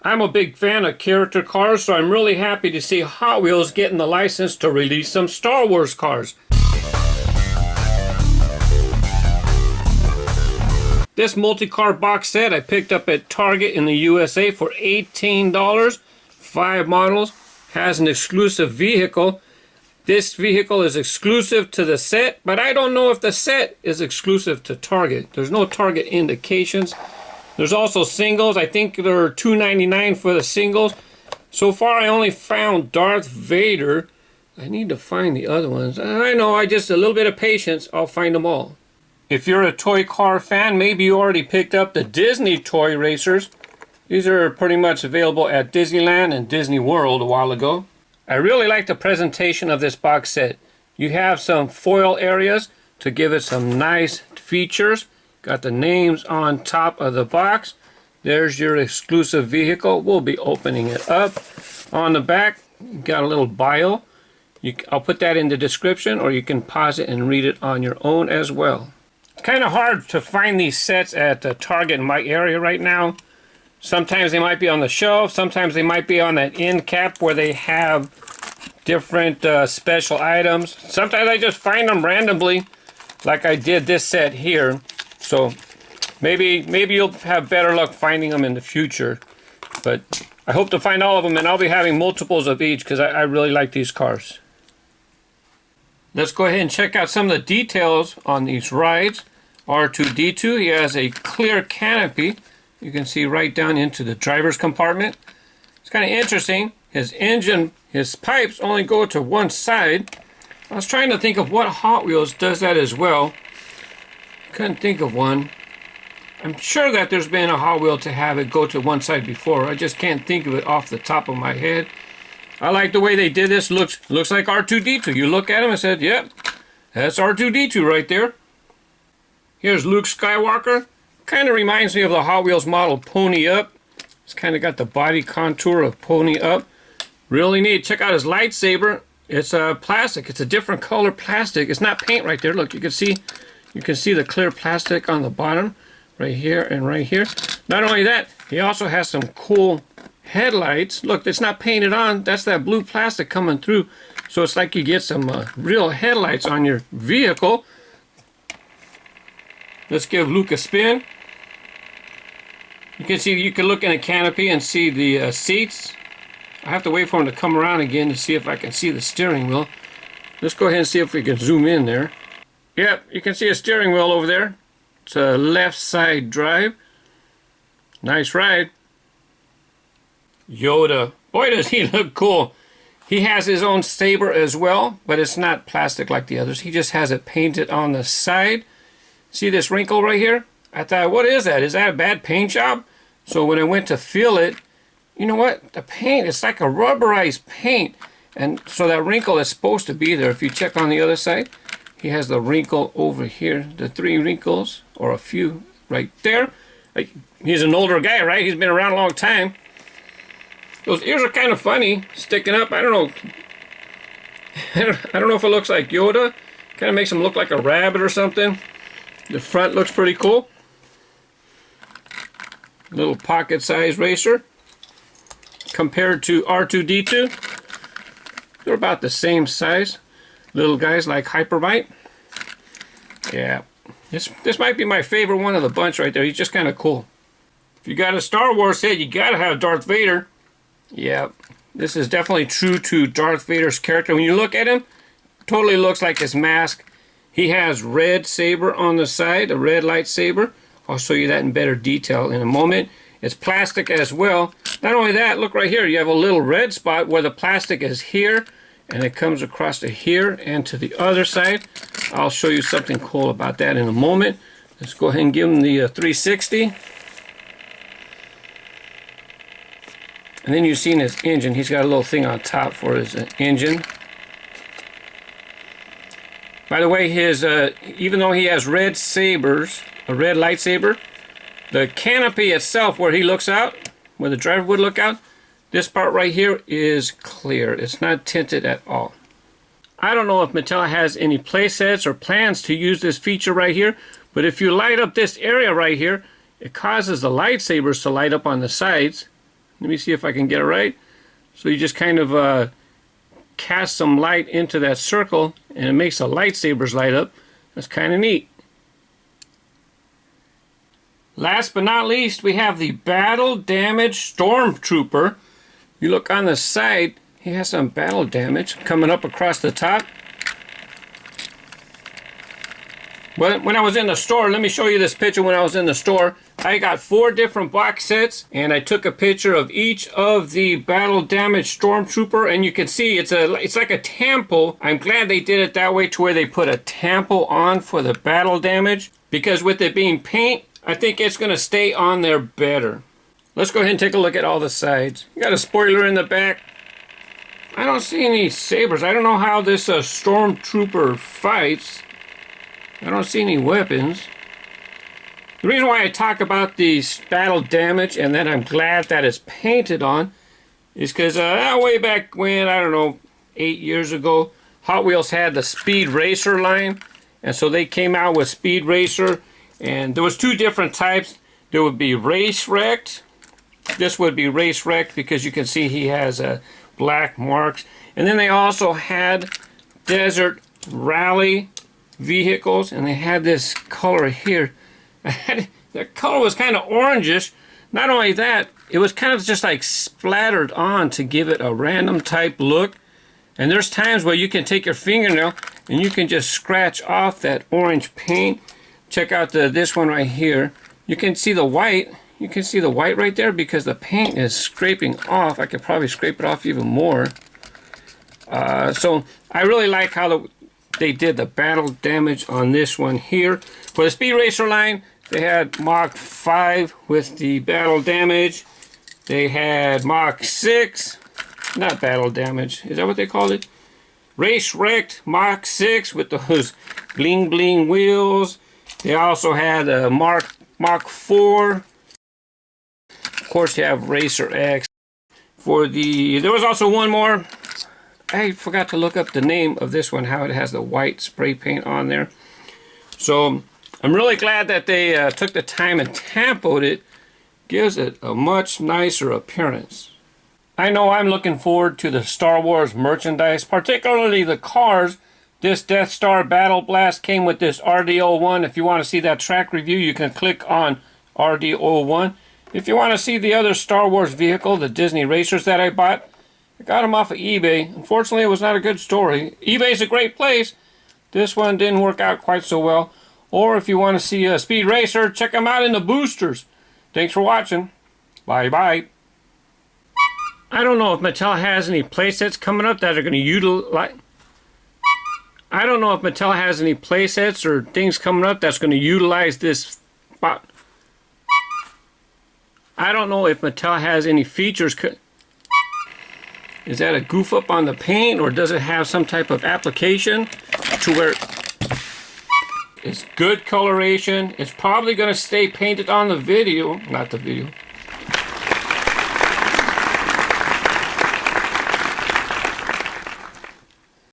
I'm a big fan of character cars, so I'm really happy to see Hot Wheels getting the license to release some Star Wars cars. This multi-car box set I picked up at Target in the USA for $18. 5 models, has an exclusive vehicle. This vehicle is exclusive to the set, but I don't know if the set is exclusive to Target. There's no Target indications. There's also singles. I think they're $2.99 for the singles. So far I only found Darth Vader. I need to find the other ones. I know, I just a little bit of patience, I'll find them all. If you're a toy car fan, maybe you already picked up the Disney toy racers. These are pretty much available at Disneyland and Disney World a while ago. I really like the presentation of this box set. You have some foil areas to give it some nice features. Got the names on top of the box. There's your exclusive vehicle. We'll be opening it up. On the back, you got a little bio. I'll put that in the description, or you can pause it and read it on your own as well. It's kind of hard to find these sets at the Target in my area right now. Sometimes they might be on the shelf. Sometimes they might be on that end cap where they have different special items. Sometimes I just find them randomly, like I did this set here. So maybe you'll have better luck finding them in the future. But I hope to find all of them, and I'll be having multiples of each because I really like these cars. Let's go ahead and check out some of the details on these rides. R2-D2, he has a clear canopy. You can see right down into the driver's compartment. It's kind of interesting. His engine, his pipes only go to one side. I was trying to think of what Hot Wheels does that as well. Couldn't think of one. I'm sure that there's been a Hot Wheel to have it go to one side before. I just can't think of it off the top of my head. I like the way they did this. Looks like R2-D2. You look at him and said, yep, that's R2-D2 right there. Here's Luke Skywalker. Kind of reminds me of the Hot Wheels model Pony Up. It's kind of got the body contour of Pony Up. Really neat. Check out his lightsaber. It's plastic. It's a different color plastic. It's not paint right there. Look, you can see the clear plastic on the bottom, right here and right here. Not only that, he also has some cool headlights. Look, it's not painted on. That's that blue plastic coming through. So it's like you get some real headlights on your vehicle. Let's give Luke a spin. You can look in a canopy and see the seats. I have to wait for him to come around again to see if I can see the steering wheel. Let's go ahead and see if we can zoom in there. Yep, you can see a steering wheel over there. It's a left side drive. Nice ride. Yoda. Boy, does he look cool. He has his own saber as well, but it's not plastic like the others. He just has it painted on the side. See this wrinkle right here? I thought, what is that? Is that a bad paint job? So when I went to feel it, you know what? The paint, it's like a rubberized paint. And so that wrinkle is supposed to be there. If you check on the other side, he has the wrinkle over here. The 3 wrinkles, or a few right there. Like, he's an older guy, right? He's been around a long time. Those ears are kind of funny, sticking up. I don't know. I don't know if it looks like Yoda. Kind of makes him look like a rabbit or something. The front looks pretty cool. Little pocket-sized racer. Compared to R2-D2, they're about the same size. Little guys like Hypermite. Yeah, this might be my favorite one of the bunch right there. He's just kind of cool. If you got a Star Wars head, you gotta have Darth Vader. Yeah, this is definitely true to Darth Vader's character. When you look at him, totally looks like his mask. He has red saber on the side, a red lightsaber. I'll show you that in better detail in a moment. It's plastic as well. Not only that, look right here. You have a little red spot where the plastic is here, and it comes across to here and to the other side. I'll show you something cool about that in a moment. Let's go ahead and give him the 360. And then you've seen his engine. He's got a little thing on top for his engine. By the way, his even though he has red sabers, a red lightsaber, the canopy itself where he looks out, where the driver would look out, this part right here is clear. It's not tinted at all. I don't know if Mattel has any play sets or plans to use this feature right here, but if you light up this area right here, it causes the lightsabers to light up on the sides. Let me see if I can get it right. So you just kind of cast some light into that circle, and it makes the lightsabers light up. That's kind of neat. Last but not least, we have the battle damage stormtrooper. You look on the side, he has some battle damage coming up across the top. When I was in the store, let me show you this picture. When I was in the store, I got 4 different box sets, and I took a picture of each of the battle damage stormtrooper, and you can see it's like a tampo. I'm glad they did it that way, to where they put a tampo on for the battle damage, because with it being paint, I think it's going to stay on there better. Let's go ahead and take a look at all the sides. You got a spoiler in the back. I don't see any sabers. I don't know how this stormtrooper fights. I don't see any weapons. The reason why I talk about the battle damage and that I'm glad that it's painted on is because way back when, I don't know, 8 years ago, Hot Wheels had the Speed Racer line, and so they came out with Speed Racer, and there was 2 different types. There would be Race Wrecked. This would be Race Wrecked because you can see he has black marks. And then they also had Desert Rally vehicles, and they had this color here. The color was kind of orangish. Not only that, it was kind of just like splattered on to give it a random type look. And there's times where you can take your fingernail and you can just scratch off that orange paint. Check out this one right here. You can see the white. You can see the white right there because the paint is scraping off. I could probably scrape it off even more. So I really like how they did the battle damage on this one here. For the Speed Racer line, they had Mach 5 with the battle damage. They had Mach 6, not battle damage, is that what they called it? Race Wrecked Mach 6 with those bling bling wheels. They also had Mach 4. Of course, you have Racer X. There was also one more. I forgot to look up the name of this one, how it has the white spray paint on there. So I'm really glad that they took the time and tampoed it. Gives it a much nicer appearance. I know I'm looking forward to the Star Wars merchandise, particularly the cars. This Death Star Battle Blast came with this RD-01. If you want to see that track review, you can click on RD-01. If you want to see the other Star Wars vehicle, the Disney racers that I bought, I got them off of eBay. Unfortunately, it was not a good story. eBay's a great place. This one didn't work out quite so well. Or if you want to see a Speed Racer, check them out in the boosters. Thanks for watching. Bye-bye. I don't know if Mattel has any playsets coming up that are going to utilize... I don't know if Mattel has any playsets or things coming up that's going to utilize this spot. I don't know if Mattel has any features... Is that a goof up on the paint, or does it have some type of application to where it's good coloration? It's probably going to stay painted on the video, not the video.